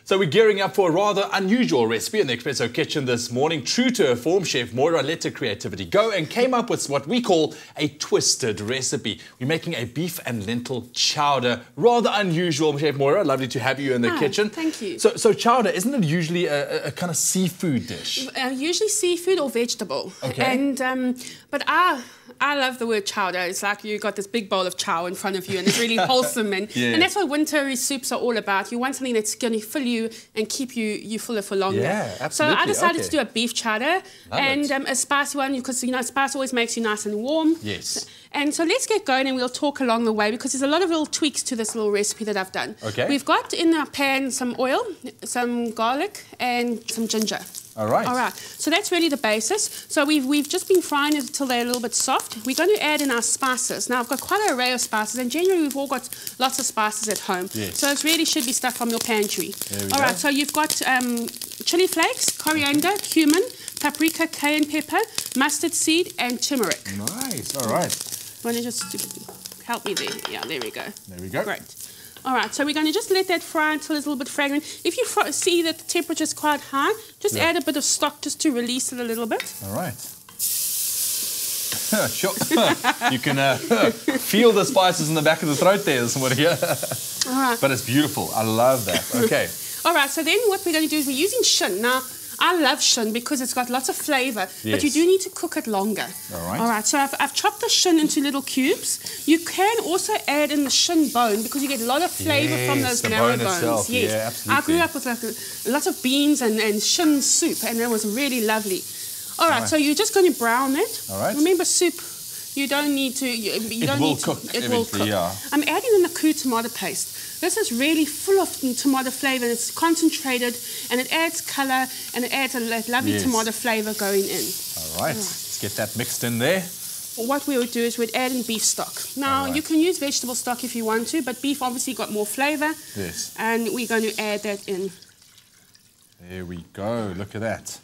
So we're gearing up for a rather unusual recipe in the Expresso kitchen this morning. True to her form, Chef Moira let her creativity go and came up with what we call a twisted recipe. We're making a beef and lentil chowder. Rather unusual, Chef Moira. Lovely to have you in the kitchen. Thank you. So chowder, isn't it usually a kind of seafood dish? Usually seafood or vegetable. Okay. But I love the word chowder. It's like you got this big bowl of chow in front of you and it's really wholesome. And that's what winter soups are all about. You want something that's going to fill you and keep you fuller for longer. Yeah, absolutely. So I decided to do a beef chowder and a spicy one because, you know, spice always makes you nice and warm. Yes. And so let's get going and we'll talk along the way because there's a lot of little tweaks to this little recipe that I've done. Okay. We've got in our pan some oil, some garlic and some ginger. All right. All right. So that's really the basis. So we've just been frying it until they're a little bit soft. We're going to add in our spices. Now I've got quite an array of spices and generally we've all got lots of spices at home. Yes. So it really should be stuff from your pantry. There we all go. right. So you've got chili flakes, coriander, cumin, paprika, cayenne pepper, mustard seed and turmeric. Nice. All right. Want to just help me there? Yeah, there we go. There we go. Great. All right, so we're going to just let that fry until it's a little bit fragrant. If you see that the temperature is quite high, just add a bit of stock just to release it a little bit. All right. Sure. You can feel the spices in the back of the throat there, somebody. All right. But it's beautiful. I love that. Okay. All right, so then what we're going to do is we're using shin. Now, I love shin because it's got lots of flavour, but you do need to cook it longer. All right. All right, so I've chopped the shin into little cubes. You can also add in the shin bone because you get a lot of flavour from those marrow bones. Itself. Yes, yeah, absolutely. I grew up with like a lot of beans and shin soup, and it was really lovely. All right, so you're just going to brown it. All right. Remember, soup. You don't need to. You don't need to. It will cook. Yeah. I'm adding in the KOO Tomato Paste. This is really full of tomato flavour. It's concentrated, and it adds colour, and it adds a lovely tomato flavour going in. All right. Let's get that mixed in there. What we would do is we'd add in beef stock. Now, you can use vegetable stock if you want to, but beef obviously got more flavour. Yes. And we're going to add that in. There we go. Look at that.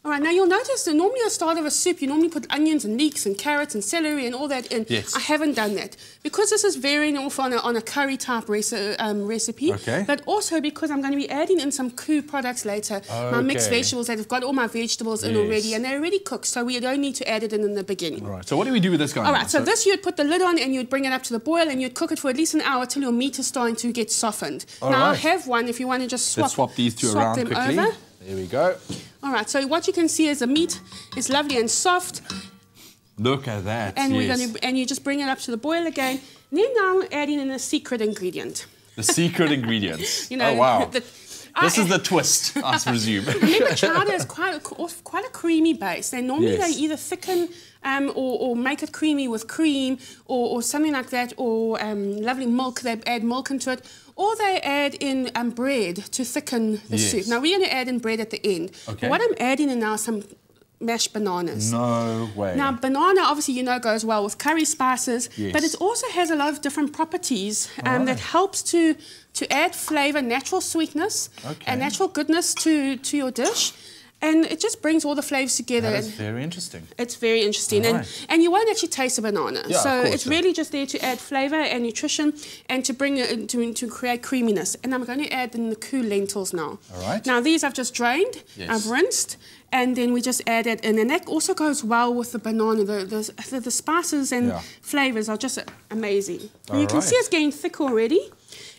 All right, now you'll notice that normally at the start of a soup, you normally put onions and leeks and carrots and celery and all that in. Yes. I haven't done that. Because this is veering off on a curry type recipe, but also because I'm going to be adding in some KOO products later, my mixed vegetables that have got all my vegetables in already, and they're already cooked, so we don't need to add it in the beginning. All right, so what do we do with this guy? All right, so this you'd put the lid on and you'd bring it up to the boil and you'd cook it for at least an hour till your meat is starting to get softened. Now, I have one if you want to just swap these two around them quickly. over. There we go. All right, so what you can see is the meat is lovely and soft. Look at that. And we're going to, and you just bring it up to the boil again. And then now adding in a secret ingredient. The secret ingredients. You know, oh wow. This is the twist, I presume. Remember, chowder is quite a creamy base. They normally they either thicken or make it creamy with cream or something like that, or lovely milk. They add milk into it, or they add in bread to thicken the soup. Now we're going to add in bread at the end. Okay. What I'm adding in now is some mashed bananas. No way. Now, banana, obviously, you know, goes well with curry spices, but it also has a lot of different properties that helps to add flavour, natural sweetness, and natural goodness to your dish. And it just brings all the flavours together. That is very interesting. It's very interesting. And you won't actually taste a banana. Yeah, so it's really just there to add flavour and nutrition and to bring it to create creaminess. And I'm going to add in the KOO lentils now. All right. Now, these I've just drained. I've rinsed. And then we just add it in. And that also goes well with the banana. The spices and flavours are just amazing. And you can see it's getting thick already.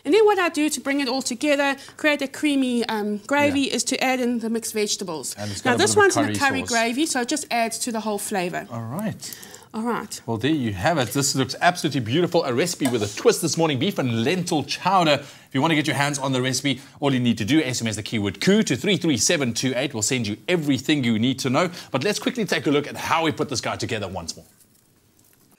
And then what I do to bring it all together, create a creamy gravy, is to add in the mixed vegetables. Now this one's in a curry gravy, so it just adds to the whole flavour. All right. All right. Well, there you have it. This looks absolutely beautiful. A recipe with a twist this morning, beef and lentil chowder. If you want to get your hands on the recipe, all you need to do, SMS the keyword KOO to 33728. We'll send you everything you need to know. But let's quickly take a look at how we put this guy together once more.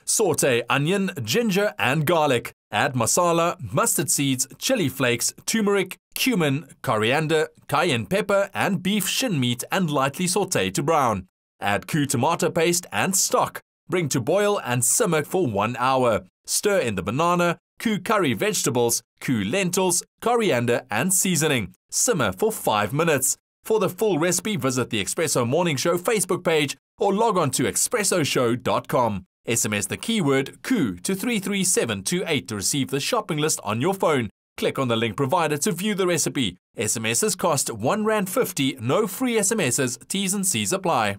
Saute onion, ginger and garlic. Add masala, mustard seeds, chili flakes, turmeric, cumin, coriander, cayenne pepper and beef shin meat and lightly saute to brown. Add KOO tomato paste and stock. Bring to boil and simmer for 1 hour. Stir in the banana, KOO curry vegetables, KOO lentils, coriander and seasoning. Simmer for 5 minutes. For the full recipe, visit the Expresso Morning Show Facebook page or log on to expressoshow.com. SMS the keyword KOO to 33728 to receive the shopping list on your phone. Click on the link provided to view the recipe. SMSs cost R1.50, no free SMSs, T's and C's apply.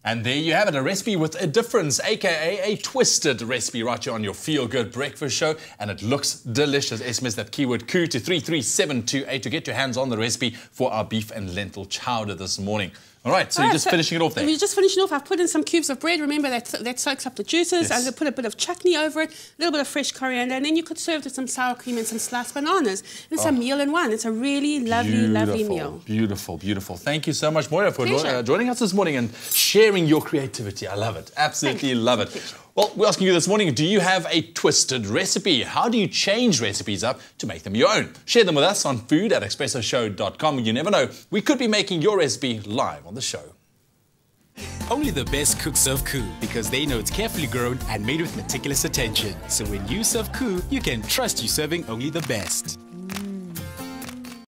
And there you have it, a recipe with a difference, aka a twisted recipe right here on your Feel Good Breakfast Show. And it looks delicious. SMS that keyword KOO to 33728 to get your hands on the recipe for our beef and lentil chowder this morning. All right, so you're just finishing it off there. We're just finishing off. I've put in some cubes of bread. Remember, that soaks up the juices. Yes. I put a bit of chutney over it, a little bit of fresh coriander, and then you could serve it with some sour cream and some sliced bananas. And it's a meal in one. It's a really lovely, lovely meal. Beautiful, beautiful. Thank you so much, Moira, for joining us this morning and sharing your creativity. I love it. Absolutely love it. Well, we're asking you this morning, do you have a twisted recipe? How do you change recipes up to make them your own? Share them with us on food@expressoshow.com. You never know, we could be making your recipe live on the show. Only the best cooks serve KOO because they know it's carefully grown and made with meticulous attention. So when you serve KOO, you can trust you're serving only the best.